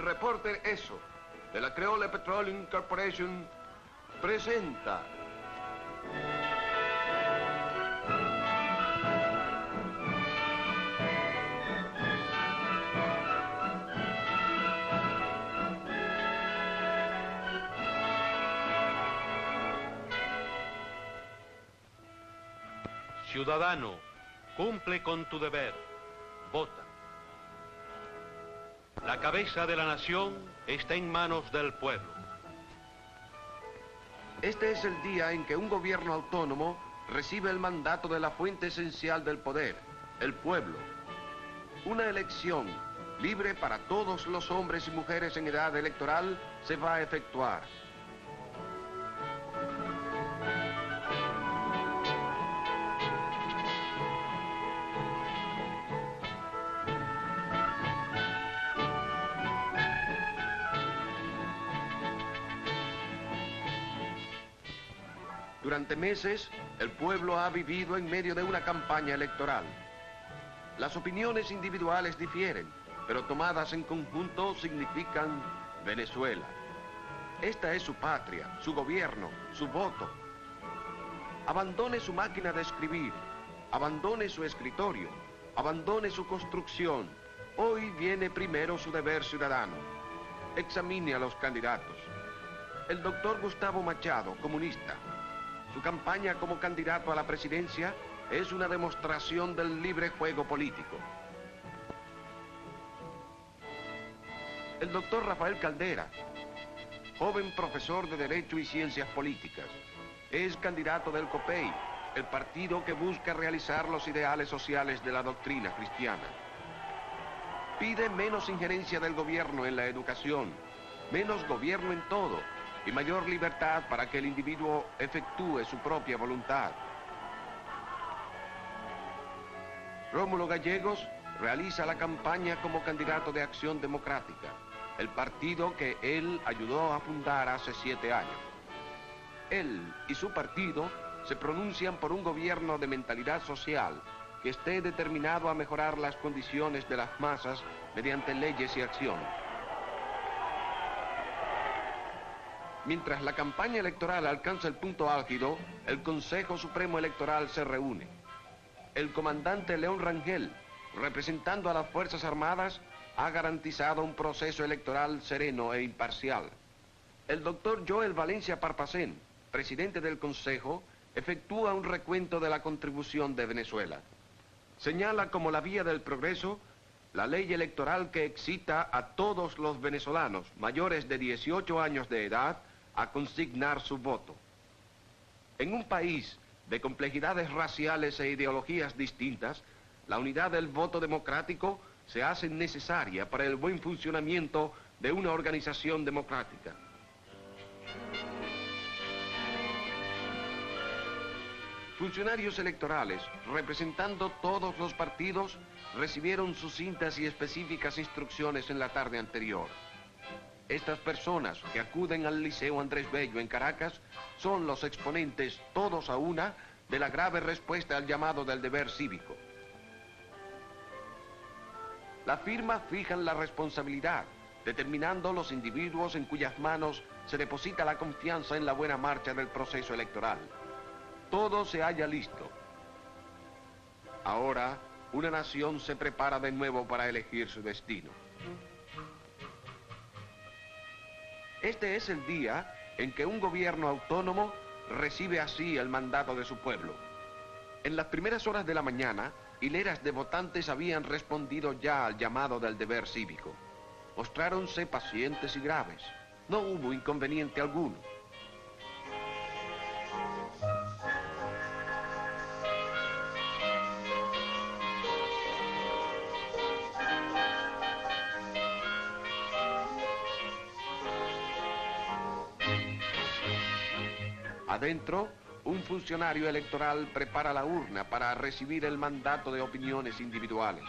reporter ESO, de la Creole Petroleum Corporation, presenta... Ciudadano, cumple con tu deber, vota. La cabeza de la nación está en manos del pueblo. Este es el día en que un gobierno autónomo recibe el mandato de la fuente esencial del poder, el pueblo. Una elección libre para todos los hombres y mujeres en edad electoral se va a efectuar. Durante meses, el pueblo ha vivido en medio de una campaña electoral. Las opiniones individuales difieren, pero tomadas en conjunto significan Venezuela. Esta es su patria, su gobierno, su voto. Abandone su máquina de escribir, abandone su escritorio, abandone su construcción. Hoy viene primero su deber ciudadano. Examine a los candidatos. El doctor Gustavo Machado, comunista. Su campaña como candidato a la presidencia es una demostración del libre juego político. El doctor Rafael Caldera, joven profesor de Derecho y Ciencias Políticas, es candidato del COPEI, el partido que busca realizar los ideales sociales de la doctrina cristiana. Pide menos injerencia del gobierno en la educación, menos gobierno en todo, y mayor libertad para que el individuo efectúe su propia voluntad. Rómulo Gallegos realiza la campaña como candidato de Acción Democrática, el partido que él ayudó a fundar hace 7 años. Él y su partido se pronuncian por un gobierno de mentalidad social que esté determinado a mejorar las condiciones de las masas mediante leyes y acción. Mientras la campaña electoral alcanza el punto álgido, el Consejo Supremo Electoral se reúne. El comandante León Rangel, representando a las Fuerzas Armadas, ha garantizado un proceso electoral sereno e imparcial. El doctor Joel Valencia Parpacén, presidente del Consejo, efectúa un recuento de la contribución de Venezuela. Señala como la vía del progreso la ley electoral que excita a todos los venezolanos mayores de 18 años de edad a consignar su voto. En un país de complejidades raciales e ideologías distintas, la unidad del voto democrático se hace necesaria para el buen funcionamiento de una organización democrática. Funcionarios electorales, representando todos los partidos, recibieron sucintas y específicas instrucciones en la tarde anterior. Estas personas que acuden al Liceo Andrés Bello en Caracas son los exponentes, todos a una, de la grave respuesta al llamado del deber cívico. Las firmas fijan la responsabilidad, determinando los individuos en cuyas manos se deposita la confianza en la buena marcha del proceso electoral. Todo se halla listo. Ahora, una nación se prepara de nuevo para elegir su destino. Este es el día en que un gobierno autónomo recibe así el mandato de su pueblo. En las primeras horas de la mañana, hileras de votantes habían respondido ya al llamado del deber cívico. Mostráronse pacientes y graves. No hubo inconveniente alguno. Adentro, un funcionario electoral prepara la urna para recibir el mandato de opiniones individuales.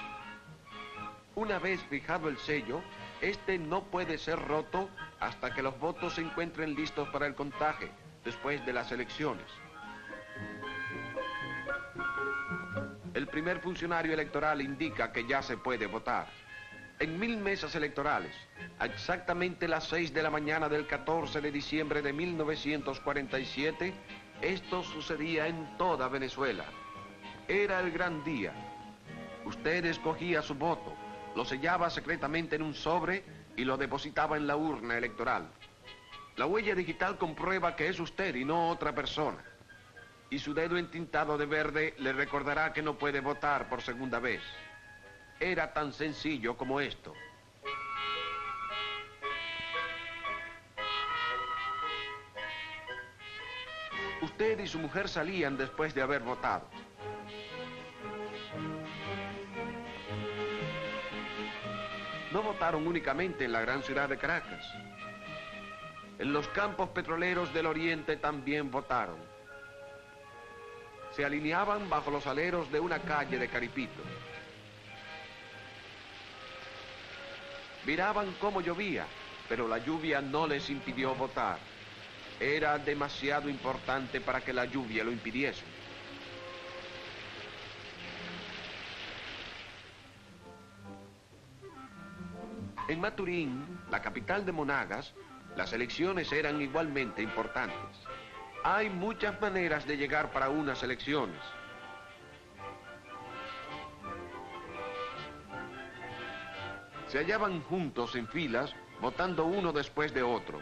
Una vez fijado el sello, este no puede ser roto hasta que los votos se encuentren listos para el contaje, después de las elecciones. El primer funcionario electoral indica que ya se puede votar. En 1000 mesas electorales, a exactamente las 6 de la mañana del 14 de diciembre de 1947, esto sucedía en toda Venezuela. Era el gran día. Usted escogía su voto, lo sellaba secretamente en un sobre y lo depositaba en la urna electoral. La huella digital comprueba que es usted y no otra persona. Y su dedo entintado de verde le recordará que no puede votar por segunda vez. Era tan sencillo como esto. Usted y su mujer salían después de haber votado. No votaron únicamente en la gran ciudad de Caracas. En los campos petroleros del oriente también votaron. Se alineaban bajo los aleros de una calle de Caripito. Miraban cómo llovía, pero la lluvia no les impidió votar. Era demasiado importante para que la lluvia lo impidiese. En Maturín, la capital de Monagas, las elecciones eran igualmente importantes. Hay muchas maneras de llegar para unas elecciones. Se hallaban juntos en filas, votando uno después de otro.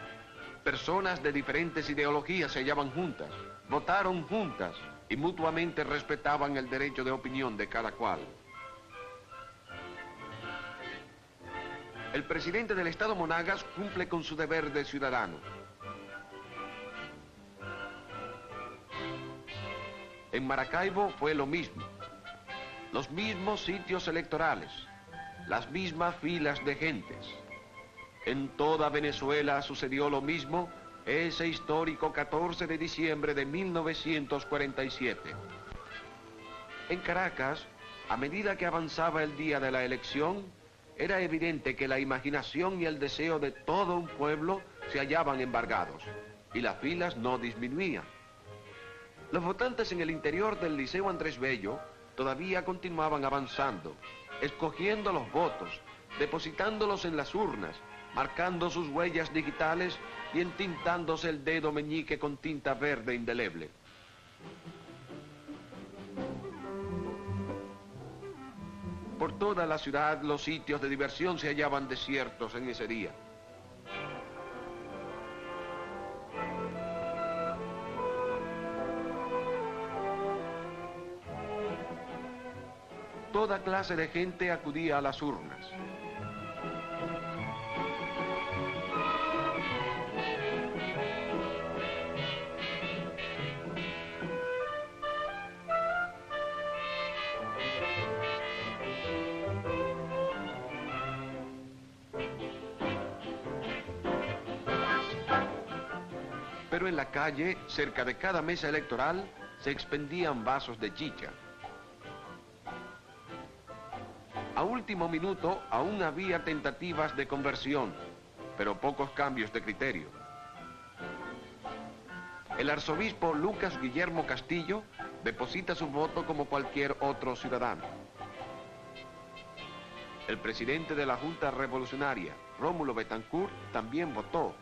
Personas de diferentes ideologías se hallaban juntas, votaron juntas y mutuamente respetaban el derecho de opinión de cada cual. El presidente del Estado Monagas cumple con su deber de ciudadano. En Maracaibo fue lo mismo. Los mismos sitios electorales, las mismas filas de gentes. En toda Venezuela sucedió lo mismo ese histórico 14 de diciembre de 1947. En Caracas, a medida que avanzaba el día de la elección, era evidente que la imaginación y el deseo de todo un pueblo se hallaban embargados y las filas no disminuían. Los votantes en el interior del Liceo Andrés Bello todavía continuaban avanzando, escogiendo los votos, depositándolos en las urnas, marcando sus huellas digitales y entintándose el dedo meñique con tinta verde indeleble. Por toda la ciudad los sitios de diversión se hallaban desiertos en ese día. Toda clase de gente acudía a las urnas. Pero en la calle, cerca de cada mesa electoral, se expendían vasos de chicha. A último minuto aún había tentativas de conversión, pero pocos cambios de criterio. El arzobispo Lucas Guillermo Castillo deposita su voto como cualquier otro ciudadano. El presidente de la Junta Revolucionaria, Rómulo Betancourt, también votó.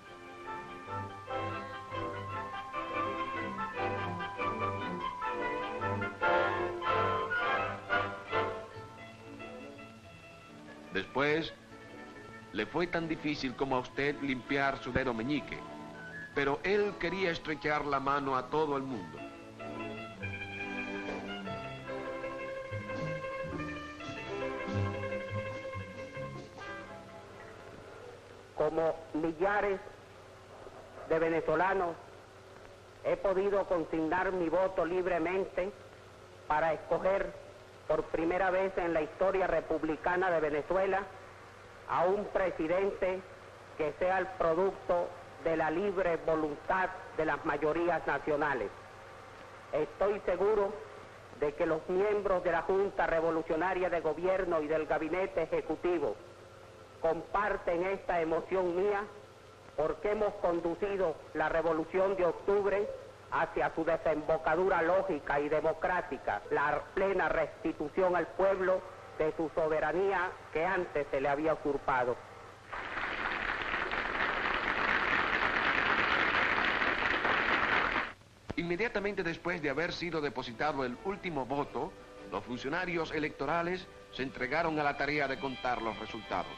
Después, le fue tan difícil como a usted limpiar su dedo meñique, pero él quería estrechar la mano a todo el mundo. Como millares de venezolanos, he podido consignar mi voto libremente para escoger por primera vez en la historia republicana de Venezuela a un presidente que sea el producto de la libre voluntad de las mayorías nacionales. Estoy seguro de que los miembros de la Junta Revolucionaria de Gobierno y del Gabinete Ejecutivo comparten esta emoción mía porque hemos conducido la Revolución de Octubre hacia su desembocadura lógica y democrática, la plena restitución al pueblo de su soberanía que antes se le había usurpado. Inmediatamente después de haber sido depositado el último voto, los funcionarios electorales se entregaron a la tarea de contar los resultados.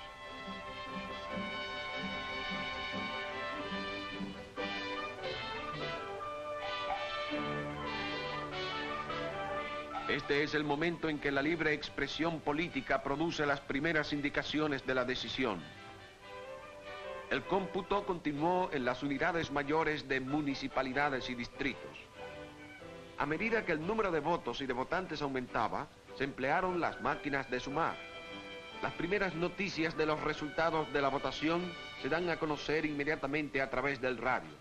Este es el momento en que la libre expresión política produce las primeras indicaciones de la decisión. El cómputo continuó en las unidades mayores de municipalidades y distritos. A medida que el número de votos y de votantes aumentaba, se emplearon las máquinas de sumar. Las primeras noticias de los resultados de la votación se dan a conocer inmediatamente a través del radio.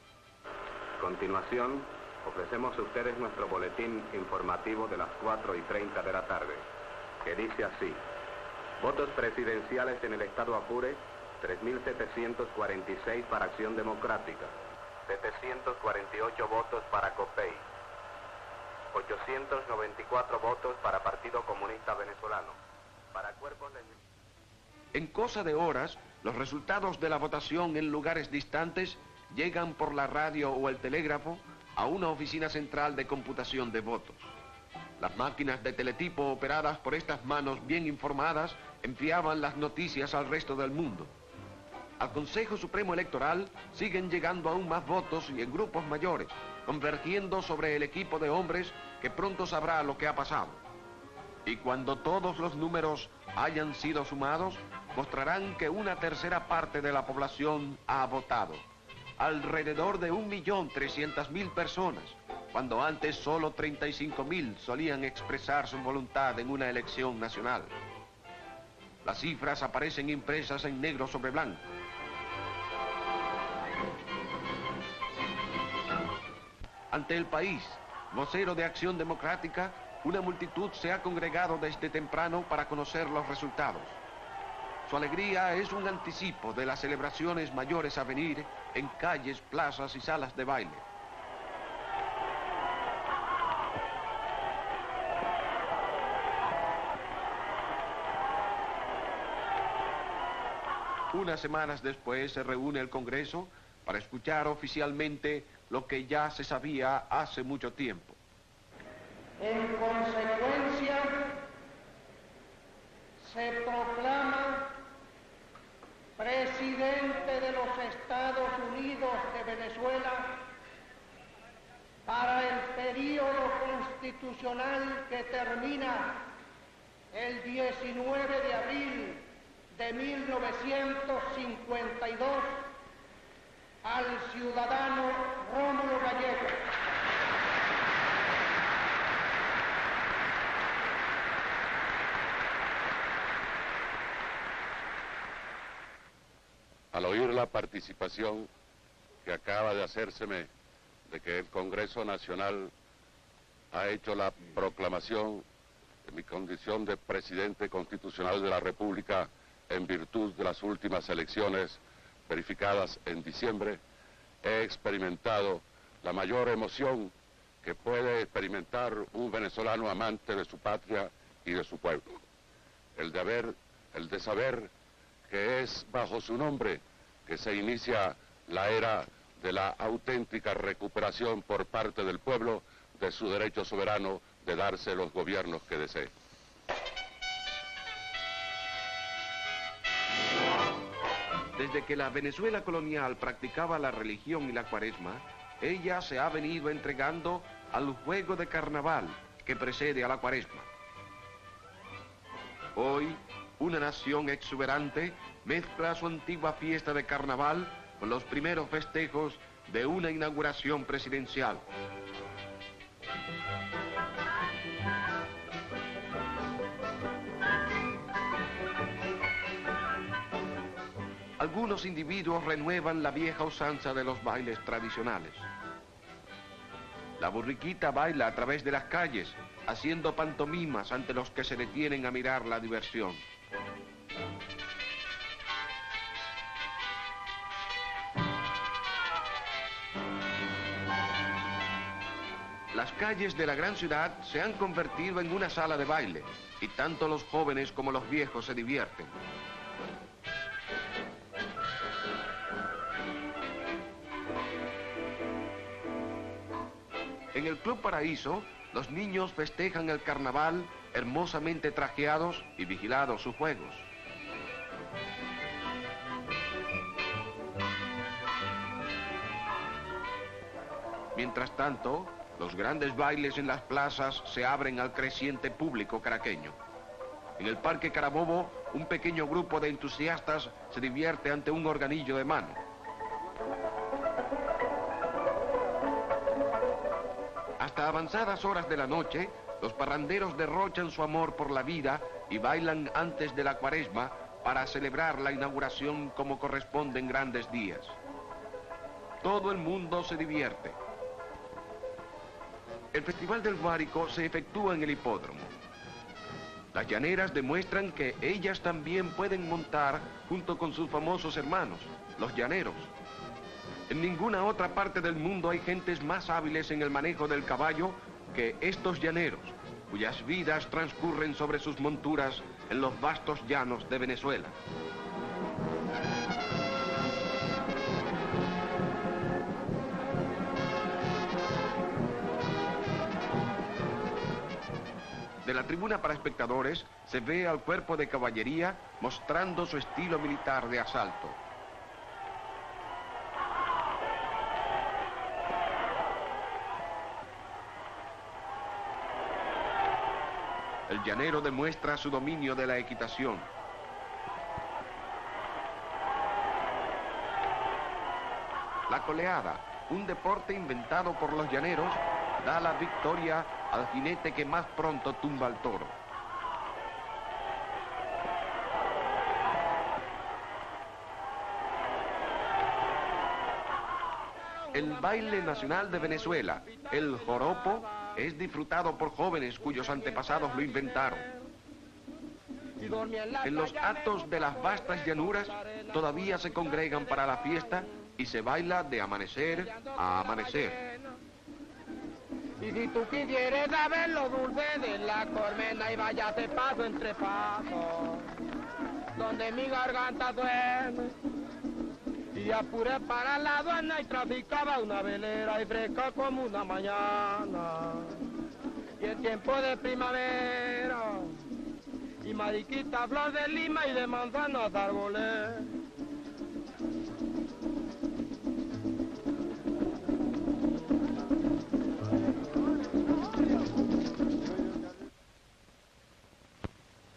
A continuación, ofrecemos a ustedes nuestro boletín informativo de las 4:30 de la tarde, que dice así: votos presidenciales en el estado Apure, 3.746 para Acción Democrática, 748 votos para COPEI, 894 votos para Partido Comunista Venezolano, para cuerpos de... En cosa de horas, los resultados de la votación en lugares distantes llegan por la radio o el telégrafo a una oficina central de computación de votos. Las máquinas de teletipo operadas por estas manos bien informadas enviaban las noticias al resto del mundo. Al Consejo Supremo Electoral siguen llegando aún más votos y en grupos mayores, convergiendo sobre el equipo de hombres que pronto sabrá lo que ha pasado. Y cuando todos los números hayan sido sumados, mostrarán que una tercera parte de la población ha votado. Alrededor de 1.300.000 personas, cuando antes solo 35.000 solían expresar su voluntad en una elección nacional. Las cifras aparecen impresas en negro sobre blanco. Ante el país, vocero de Acción Democrática, una multitud se ha congregado desde temprano para conocer los resultados. Su alegría es un anticipo de las celebraciones mayores a venir en calles, plazas y salas de baile. Unas semanas después se reúne el Congreso para escuchar oficialmente lo que ya se sabía hace mucho tiempo. En consecuencia, se proclama presidente de los Estados Unidos de Venezuela para el período constitucional que termina el 19 de abril de 1952 al ciudadano Rómulo Gallegos. Al oír la participación que acaba de hacérseme de que el Congreso Nacional ha hecho la proclamación de mi condición de presidente constitucional de la República en virtud de las últimas elecciones verificadas en diciembre, he experimentado la mayor emoción que puede experimentar un venezolano amante de su patria y de su pueblo. El de saber que es bajo su nombre que se inicia la era de la auténtica recuperación por parte del pueblo de su derecho soberano de darse los gobiernos que desee. Desde que la Venezuela colonial practicaba la religión y la cuaresma, ella se ha venido entregando al juego de carnaval que precede a la cuaresma. Hoy, una nación exuberante mezcla su antigua fiesta de carnaval con los primeros festejos de una inauguración presidencial. Algunos individuos renuevan la vieja usanza de los bailes tradicionales. La borriquita baila a través de las calles, haciendo pantomimas ante los que se detienen a mirar la diversión. Las calles de la gran ciudad se han convertido en una sala de baile y tanto los jóvenes como los viejos se divierten. En el Club Paraíso, los niños festejan el carnaval hermosamente trajeados y vigilados sus juegos. Mientras tanto, los grandes bailes en las plazas se abren al creciente público caraqueño. En el Parque Carabobo, un pequeño grupo de entusiastas se divierte ante un organillo de mano. Hasta avanzadas horas de la noche, los parranderos derrochan su amor por la vida y bailan antes de la Cuaresma para celebrar la inauguración como corresponde en grandes días. Todo el mundo se divierte. El Festival del Guárico se efectúa en el hipódromo. Las llaneras demuestran que ellas también pueden montar junto con sus famosos hermanos, los llaneros. En ninguna otra parte del mundo hay gentes más hábiles en el manejo del caballo que estos llaneros, cuyas vidas transcurren sobre sus monturas en los vastos llanos de Venezuela. De la tribuna para espectadores se ve al cuerpo de caballería mostrando su estilo militar de asalto. El llanero demuestra su dominio de la equitación. La coleada, un deporte inventado por los llaneros, da la victoria al jinete que más pronto tumba al toro. El baile nacional de Venezuela, el joropo, es disfrutado por jóvenes cuyos antepasados lo inventaron. En los atos de las vastas llanuras todavía se congregan para la fiesta y se baila de amanecer a amanecer. Y si tú quisieres saber lo dulce de la cormena y váyase paso entre paso, donde mi garganta duele, y apuré para la aduana y traficaba una velera y fresca como una mañana. Y en tiempo de primavera, y mariquita flor de lima y de manzanas árboles.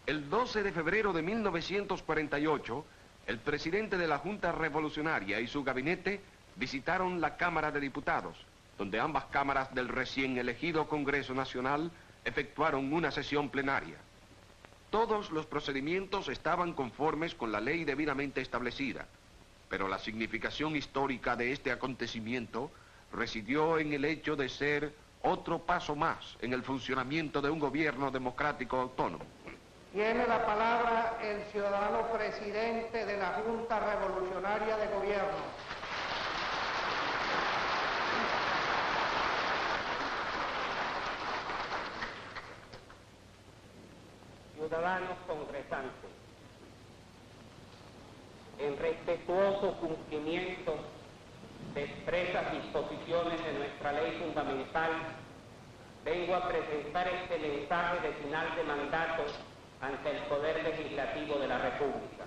El 12 de febrero de 1948, el presidente de la Junta Revolucionaria y su gabinete visitaron la Cámara de Diputados, donde ambas cámaras del recién elegido Congreso Nacional efectuaron una sesión plenaria. Todos los procedimientos estaban conformes con la ley debidamente establecida, pero la significación histórica de este acontecimiento residió en el hecho de ser otro paso más en el funcionamiento de un gobierno democrático autónomo. Tiene la palabra el ciudadano presidente de la Junta Revolucionaria de Gobierno. Ciudadanos congresantes, en respetuoso cumplimiento de expresas disposiciones de nuestra ley fundamental, vengo a presentar este mensaje de final de mandato ante el Poder Legislativo de la República.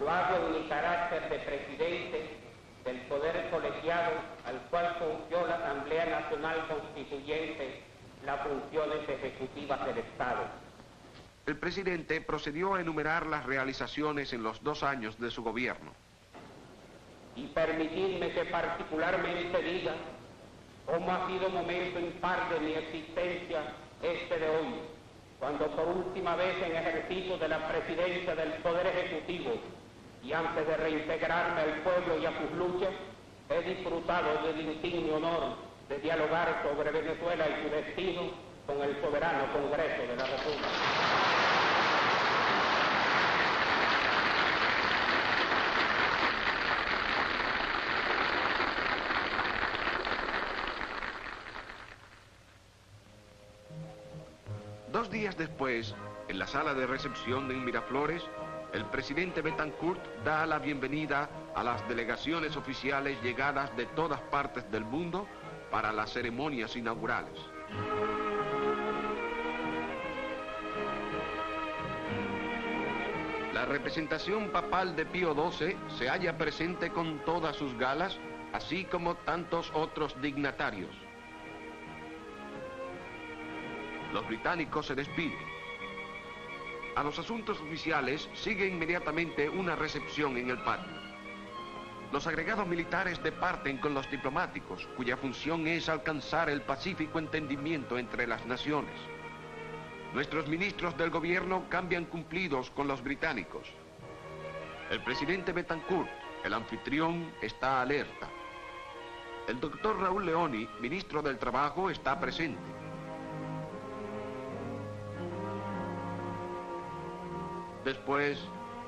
Lo hago en mi carácter de presidente del Poder Colegiado al cual confió la Asamblea Nacional Constituyente las funciones ejecutivas del Estado. El presidente procedió a enumerar las realizaciones en los 2 años de su gobierno. Y permitidme que particularmente diga cómo ha sido momento impar de mi existencia este de hoy, cuando por última vez en ejercicio de la presidencia del Poder Ejecutivo y antes de reintegrarme al pueblo y a sus luchas, he disfrutado del insigne honor de dialogar sobre Venezuela y su destino con el soberano Congreso de la República. 2 días después, en la sala de recepción en Miraflores, el presidente Betancourt da la bienvenida a las delegaciones oficiales llegadas de todas partes del mundo para las ceremonias inaugurales. La representación papal de Pío XII se halla presente con todas sus galas, así como tantos otros dignatarios. Los británicos se despiden. A los asuntos oficiales sigue inmediatamente una recepción en el patio. Los agregados militares departen con los diplomáticos, cuya función es alcanzar el pacífico entendimiento entre las naciones. Nuestros ministros del gobierno cambian cumplidos con los británicos. El presidente Betancourt, el anfitrión, está alerta. El doctor Raúl Leoni, ministro del Trabajo, está presente. Después,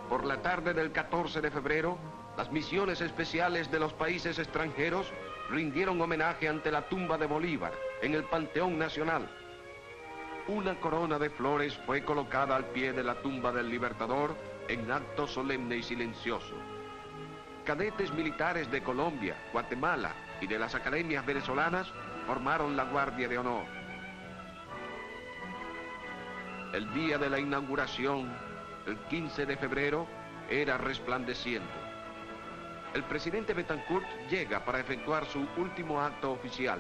por la tarde del 14 de febrero, las misiones especiales de los países extranjeros rindieron homenaje ante la tumba de Bolívar, en el Panteón Nacional. Una corona de flores fue colocada al pie de la tumba del Libertador en acto solemne y silencioso. Cadetes militares de Colombia, Guatemala y de las academias venezolanas formaron la Guardia de Honor. El día de la inauguración, el 15 de febrero, era resplandeciente. El presidente Betancourt llega para efectuar su último acto oficial.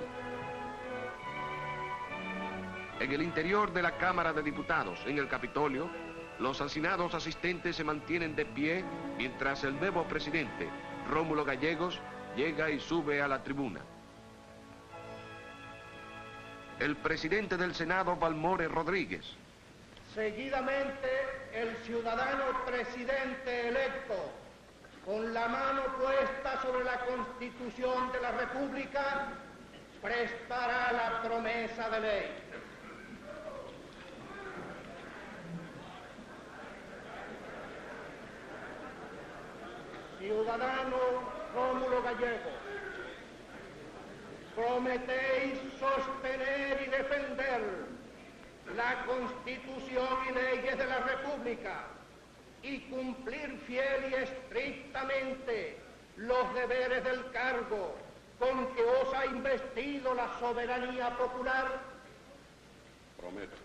En el interior de la Cámara de Diputados, en el Capitolio, los hacinados asistentes se mantienen de pie mientras el nuevo presidente, Rómulo Gallegos, llega y sube a la tribuna. El presidente del Senado, Balmore Rodríguez. Seguidamente, el ciudadano presidente electo, con la mano puesta sobre la Constitución de la República, prestará la promesa de ley. Ciudadano Rómulo Gallegos, prometéis sostener y defender la Constitución y leyes de la República y cumplir fiel y estrictamente los deberes del cargo con que os ha investido la soberanía popular. Prometo.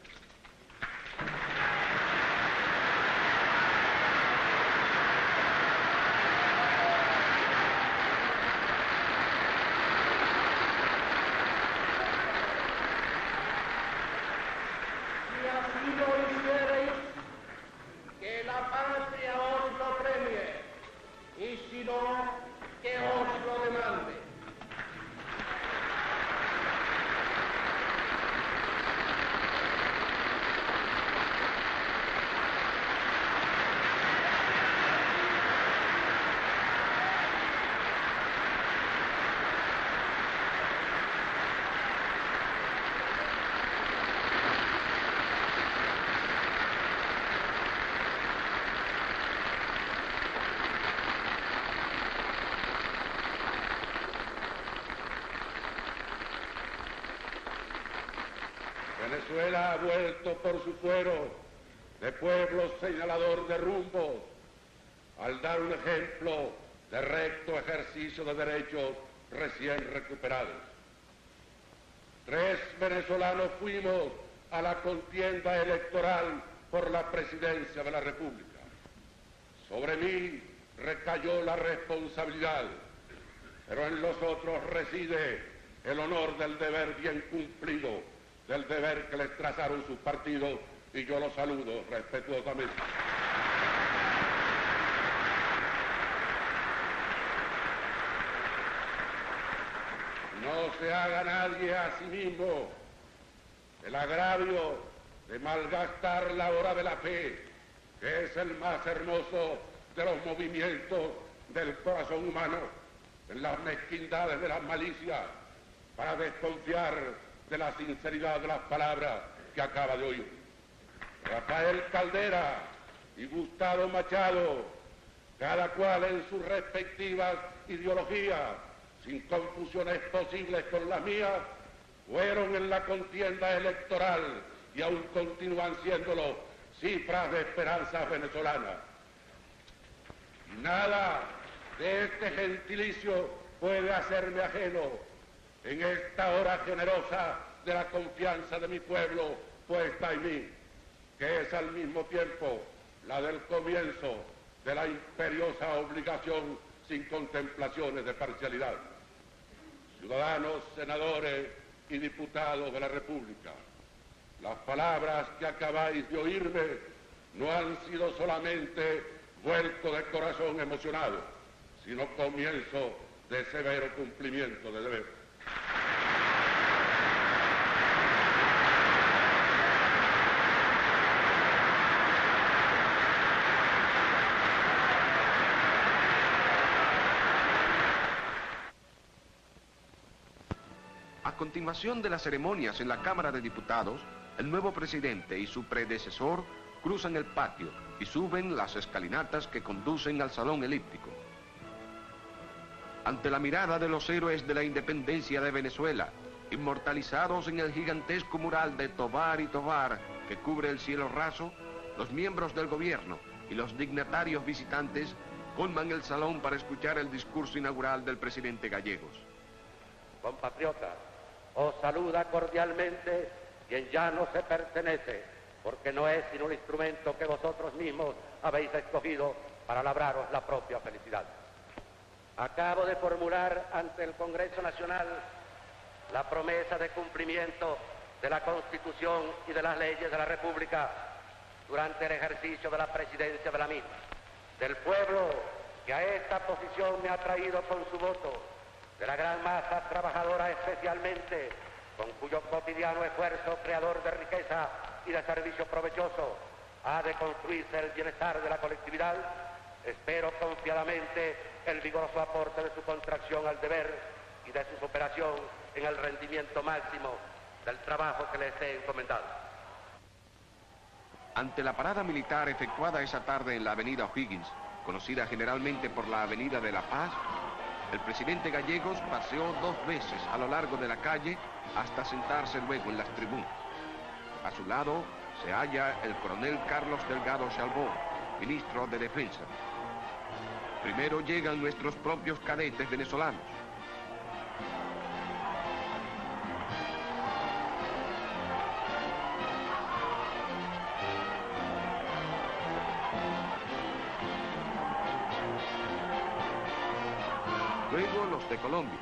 Que os lo demande. Venezuela ha vuelto por su fuero de pueblo señalador de rumbos, al dar un ejemplo de recto ejercicio de derechos recién recuperados. 3 venezolanos fuimos a la contienda electoral por la presidencia de la República. Sobre mí recayó la responsabilidad, pero en los otros reside el honor del deber bien cumplido, del deber que les trazaron sus partidos, y yo los saludo respetuosamente. No se haga nadie a sí mismo el agravio de malgastar la hora de la fe, que es el más hermoso de los movimientos del corazón humano, en las mezquindades de las malicias, para desconfiar de la sinceridad de las palabras que acaba de oír. Rafael Caldera y Gustavo Machado, cada cual en sus respectivas ideologías, sin confusiones posibles con las mías, fueron en la contienda electoral y aún continúan siéndolo cifras de esperanza venezolana. Nada de este gentilicio puede hacerme ajeno en esta hora generosa de la confianza de mi pueblo puesta en mí, que es al mismo tiempo la del comienzo de la imperiosa obligación sin contemplaciones de parcialidad. Ciudadanos, senadores y diputados de la República, las palabras que acabáis de oírme no han sido solamente vuelco de corazón emocionado, sino comienzo de severo cumplimiento de deber. A continuación de las ceremonias en la Cámara de Diputados, el nuevo presidente y su predecesor cruzan el patio y suben las escalinatas que conducen al salón elíptico. Ante la mirada de los héroes de la independencia de Venezuela, inmortalizados en el gigantesco mural de Tovar y Tovar que cubre el cielo raso, los miembros del gobierno y los dignatarios visitantes colman el salón para escuchar el discurso inaugural del presidente Gallegos. Compatriotas, os saluda cordialmente quien ya no se pertenece, porque no es sino un instrumento que vosotros mismos habéis escogido para labraros la propia felicidad. Acabo de formular ante el Congreso Nacional la promesa de cumplimiento de la Constitución y de las leyes de la República durante el ejercicio de la presidencia de la misma, del pueblo que a esta posición me ha traído con su voto, de la gran masa trabajadora especialmente, con cuyo cotidiano esfuerzo creador de riqueza y de servicio provechoso ha de construirse el bienestar de la colectividad. Espero confiadamente el vigoroso aporte de su contracción al deber y de su superación en el rendimiento máximo del trabajo que les he encomendado. Ante la parada militar efectuada esa tarde en la avenida O'Higgins, conocida generalmente por la Avenida de la Paz, el presidente Gallegos paseó 2 veces a lo largo de la calle hasta sentarse luego en las tribunas. A su lado se halla el coronel Carlos Delgado Chalbaud, ministro de Defensa. Primero llegan nuestros propios cadetes venezolanos. Luego los de Colombia.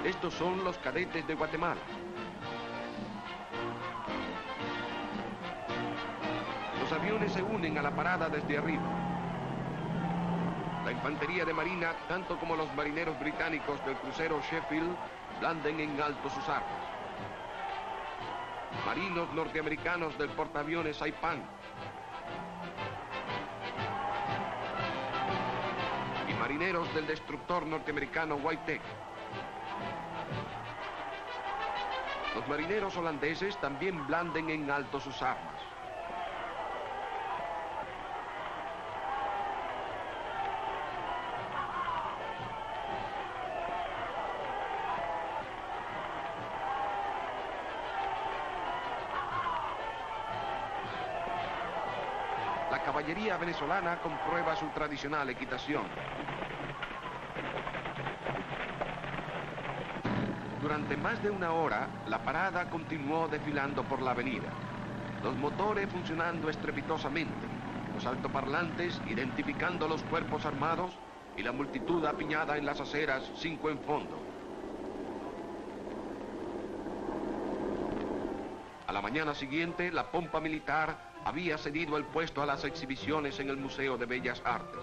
Estos son los cadetes de Guatemala. Los aviones se unen a la parada desde arriba. La infantería de marina, tanto como los marineros británicos del crucero Sheffield, blanden en alto sus armas. Marinos norteamericanos del portaaviones Saipan y marineros del destructor norteamericano Whitehead. Los marineros holandeses también blanden en alto sus armas. La caballería venezolana comprueba su tradicional equitación. Durante más de 1 hora, la parada continuó desfilando por la avenida. Los motores funcionando estrepitosamente, los altoparlantes identificando los cuerpos armados y la multitud apiñada en las aceras 5 en fondo. A la mañana siguiente, la pompa militar había cedido el puesto a las exhibiciones en el Museo de Bellas Artes.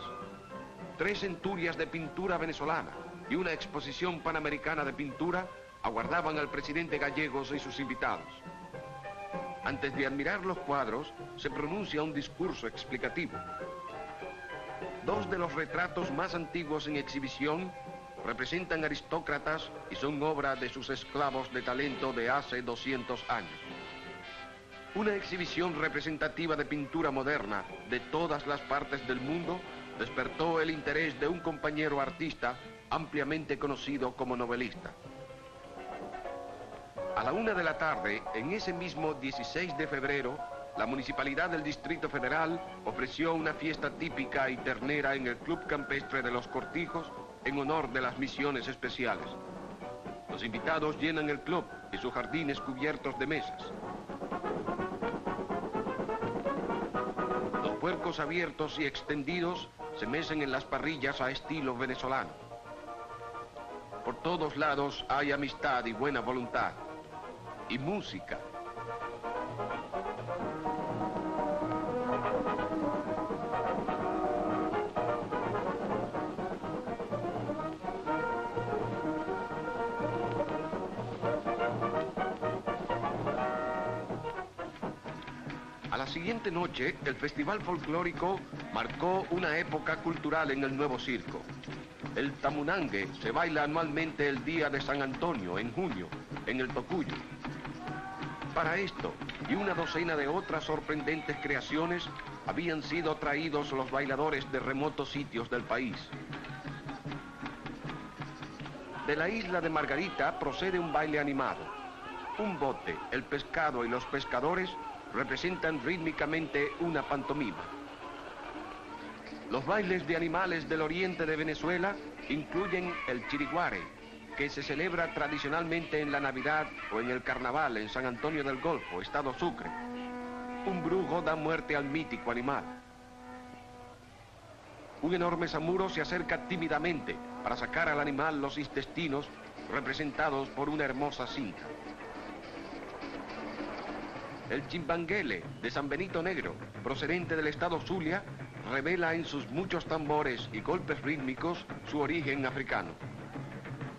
3 centurias de pintura venezolana y una exposición panamericana de pintura aguardaban al presidente Gallegos y sus invitados. Antes de admirar los cuadros, se pronuncia un discurso explicativo. 2 de los retratos más antiguos en exhibición representan aristócratas y son obra de sus esclavos de talento de hace 200 años. Una exhibición representativa de pintura moderna de todas las partes del mundo despertó el interés de un compañero artista ampliamente conocido como novelista. A la 1 de la tarde, en ese mismo 16 de febrero, la Municipalidad del Distrito Federal ofreció una fiesta típica y ternera en el Club Campestre de los Cortijos en honor de las misiones especiales. Los invitados llenan el club y sus jardines cubiertos de mesas. Los puercos abiertos y extendidos se mecen en las parrillas a estilo venezolano. Por todos lados hay amistad y buena voluntad. Y música. A la siguiente noche, el Festival Folclórico marcó una época cultural en el nuevo circo. El tamunangue se baila anualmente el día de San Antonio, en junio, en el Tocuyo. Para esto, y una docena de otras sorprendentes creaciones, habían sido traídos los bailadores de remotos sitios del país. De la isla de Margarita procede un baile animado. Un bote, el pescado y los pescadores representan rítmicamente una pantomima. Los bailes de animales del oriente de Venezuela incluyen el chiriguare, que se celebra tradicionalmente en la Navidad o en el Carnaval en San Antonio del Golfo, Estado Sucre. Un brujo da muerte al mítico animal. Un enorme samuro se acerca tímidamente para sacar al animal los intestinos, representados por una hermosa cinta. El chimbanguele de San Benito Negro, procedente del estado Zulia, revela en sus muchos tambores y golpes rítmicos su origen africano.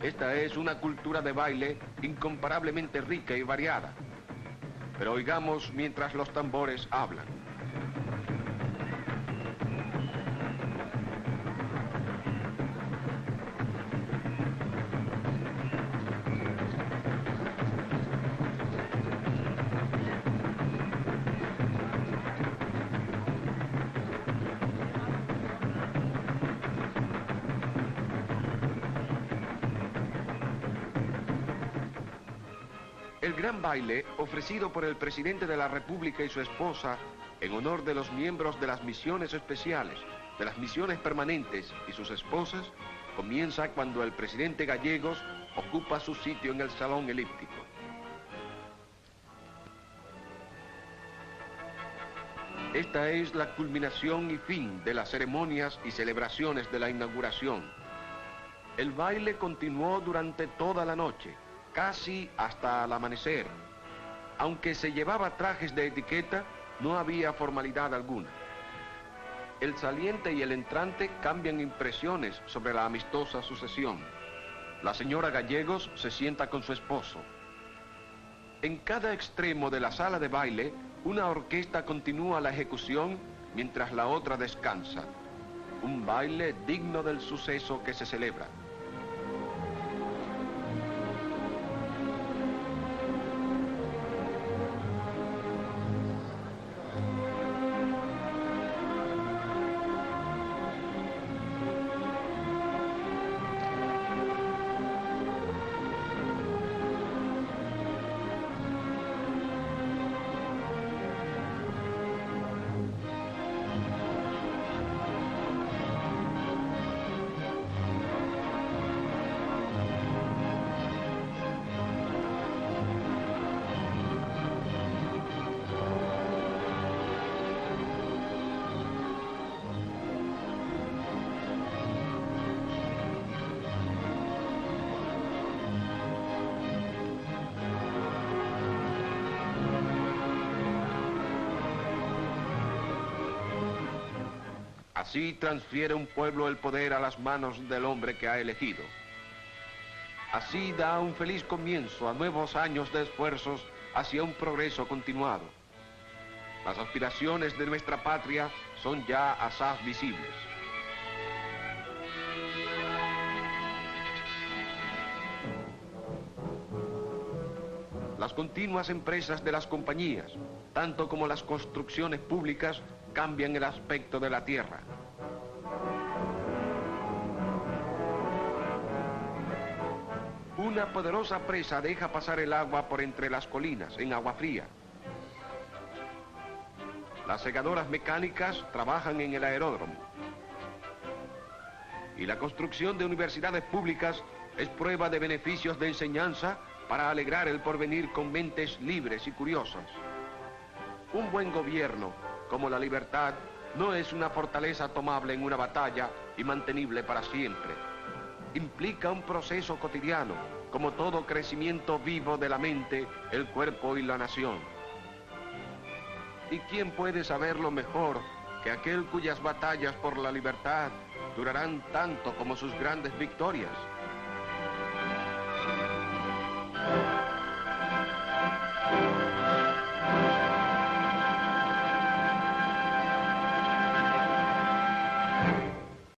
Esta es una cultura de baile incomparablemente rica y variada. Pero oigamos mientras los tambores hablan. El gran baile, ofrecido por el presidente de la República y su esposa, en honor de los miembros de las misiones especiales, de las misiones permanentes y sus esposas, comienza cuando el presidente Gallegos ocupa su sitio en el salón elíptico. Esta es la culminación y fin de las ceremonias y celebraciones de la inauguración. El baile continuó durante toda la noche, casi hasta el amanecer. Aunque se llevaba trajes de etiqueta, no había formalidad alguna. El saliente y el entrante cambian impresiones sobre la amistosa sucesión. La señora Gallegos se sienta con su esposo. En cada extremo de la sala de baile, una orquesta continúa la ejecución mientras la otra descansa. Un baile digno del suceso que se celebra. Así transfiere un pueblo el poder a las manos del hombre que ha elegido. Así da un feliz comienzo a nuevos años de esfuerzos hacia un progreso continuado. Las aspiraciones de nuestra patria son ya asaz visibles. Las continuas empresas de las compañías, tanto como las construcciones públicas, cambian el aspecto de la tierra. Una poderosa presa deja pasar el agua por entre las colinas, en agua fría. Las segadoras mecánicas trabajan en el aeródromo. Y la construcción de universidades públicas es prueba de beneficios de enseñanza para alegrar el porvenir con mentes libres y curiosas. Un buen gobierno, como la libertad, no es una fortaleza tomable en una batalla y mantenible para siempre. Implica un proceso cotidiano, como todo crecimiento vivo de la mente, el cuerpo y la nación. ¿Y quién puede saberlo mejor que aquel cuyas batallas por la libertad durarán tanto como sus grandes victorias?